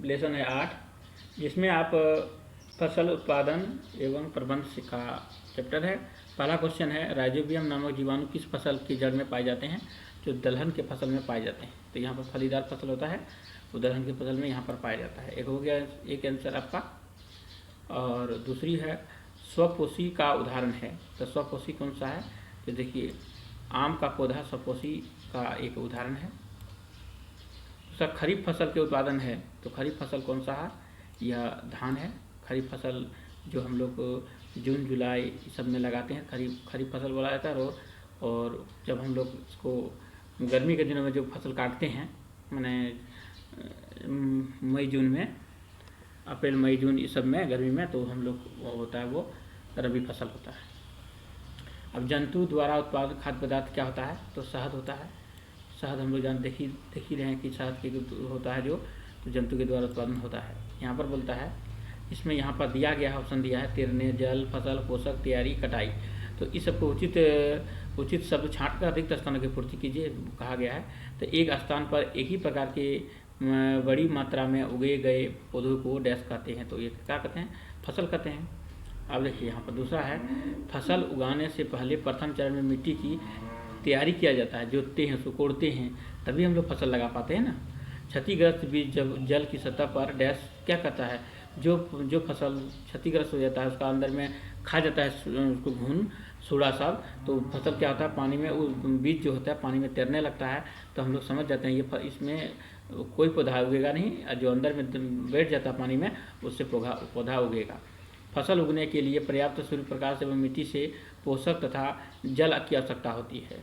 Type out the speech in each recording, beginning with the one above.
Lesson है 8, जिसमें आप फसल उत्पादन एवं प्रबंध का चैप्टर है। पहला क्वेश्चन है, राइजोबियम नामक जीवाणु किस फसल की जड़ में पाए जाते हैं? जो दलहन के फसल में पाए जाते हैं। तो यहाँ पर फलीदार फसल होता है, वो दलहन की फसल में यहाँ पर पाया जाता है। एक हो गया, एक आंसर आपका। और दूसरी है, स्वपोषी का उदाहरण है। तो स्वपोषी कौन सा है? तो देखिए, आम का पौधा स्वपोषी का एक उदाहरण है। दूसरा, खरीफ फसल के उत्पादन है। तो खरीफ फसल कौन सा है? यह धान है। खरीफ फसल जो हम लोग जून जुलाई सब में लगाते हैं, खरीफ फसल बोला जाता है। और जब हम लोग इसको गर्मी के दिनों में जो फसल काटते हैं, मैंने मई जून में, अप्रैल मई जून इस सब में, गर्मी में, तो हम लोग वो होता है, वो रबी फसल होता है। अब जंतु द्वारा उत्पादित खाद्य पदार्थ क्या होता है? तो शहद होता है। शहद हम लोग देख ही रहे हैं कि शहद के होता है जो, तो जंतु के द्वारा उत्पादन होता है। यहाँ पर बोलता है, इसमें यहाँ पर दिया गया है, ऑप्शन दिया है, तिरने, जल, फसल, पोषक, तैयारी, कटाई। तो इस सबको उचित शब्द छांट कर अधिक स्थानों की पूर्ति कीजिए कहा गया है। तो एक स्थान पर एक ही प्रकार के बड़ी मात्रा में उगे गए पौधों को डैश कहते हैं। तो ये क्या कहते हैं? फसल कहते हैं। अब देखिए यहाँ पर दूसरा है, फसल उगाने से पहले प्रथम चरण में मिट्टी की तैयारी किया जाता है, जोतते हैं, उसको कोड़ते हैं, तभी हम लोग फसल लगा पाते हैं ना। क्षतिग्रस्त बीज जब जल की सतह पर डैश क्या कहता है? जो फसल क्षतिग्रस्त हो जाता है, उसका अंदर में खा जाता है उसको घुन सूड़ा सब, तो फसल क्या होता है? पानी में, वो बीज जो होता है पानी में तैरने लगता है। तो हम लोग समझ जाते हैं ये इसमें कोई पौधा उगेगा नहीं, जो अंदर में बैठ जाता है पानी में, उससे पौधा उगेगा। फसल उगने के लिए पर्याप्त सूर्य प्रकाश एवं मिट्टी से पोषक तथा जल की आवश्यकता होती है।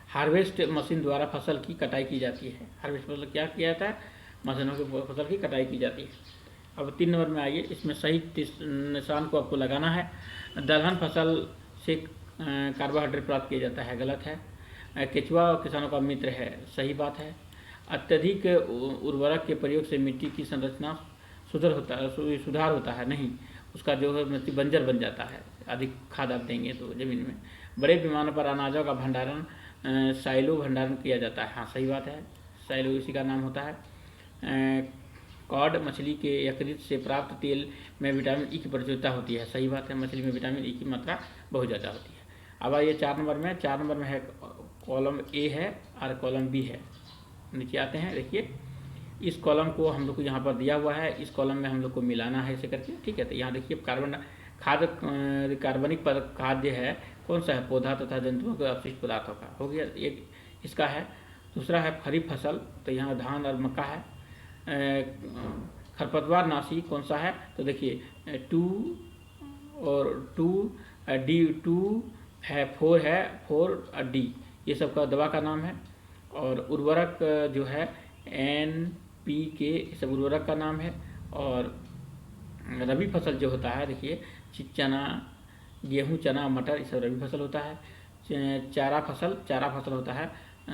हार्वेस्ट मशीन द्वारा फसल की कटाई की जाती है। हार्वेस्ट मतलब क्या किया जाता है? मशीनों की फसल की कटाई की जाती है। अब 3 नंबर में आइए, इसमें सही निशान को आपको लगाना है। दलहन फसल से कार्बोहाइड्रेट प्राप्त किया जाता है, गलत है। केचुआ किसानों का मित्र है, सही बात है। अत्यधिक उर्वरक के प्रयोग से मिट्टी की संरचना सुधार होता है, नहीं, उसका जो है मिट्टी बंजर बन जाता है, अधिक खाद आप देंगे तो जमीन में। बड़े पैमाने पर अनाजों का भंडारण साइलो भंडारण किया जाता है, हाँ सही बात है, साइलो इसी का नाम होता है। कॉड मछली के यकृत से प्राप्त तेल में विटामिन ई की प्रचुरता होती है, सही बात है, मछली में विटामिन ई की मात्रा बहुत ज़्यादा होती है। अब आइए 4 नंबर में है, कॉलम ए है और कॉलम बी है। नीचे आते हैं, देखिए इस कॉलम को हम लोग को यहाँ पर दिया हुआ है, इस कॉलम में हम लोग को मिलाना है ऐसे करके, ठीक है। तो यहाँ देखिए कार्बनिक खाद्य है, कौन सा है? पौधा तथा जंतुओं के अपशिष्ट पदार्थों का, हो गया एक इसका है। दूसरा है खरीफ फसल, तो यहाँ धान और मक्का है। खरपतवार नाशी कौन सा है? तो देखिए 2 और 2 D2 है, 4 है, 4 D, ये सब का दवा का नाम है। और उर्वरक जो है NPK, सब उर्वरक का नाम है। और रबी फसल जो होता है, देखिए चना, गेहूं, चना, मटर, ये सब रबी फसल होता है। चारा फसल होता है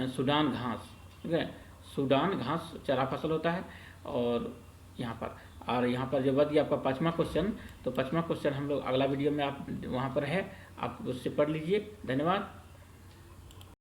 सूडान घास, ठीक है, सूडान घास चारा फसल होता है। और यहाँ पर जो बच गया आपका 5वां क्वेश्चन, तो 5वां क्वेश्चन हम लोग अगला वीडियो में आप वहाँ पर है, आप उससे पढ़ लीजिए। धन्यवाद।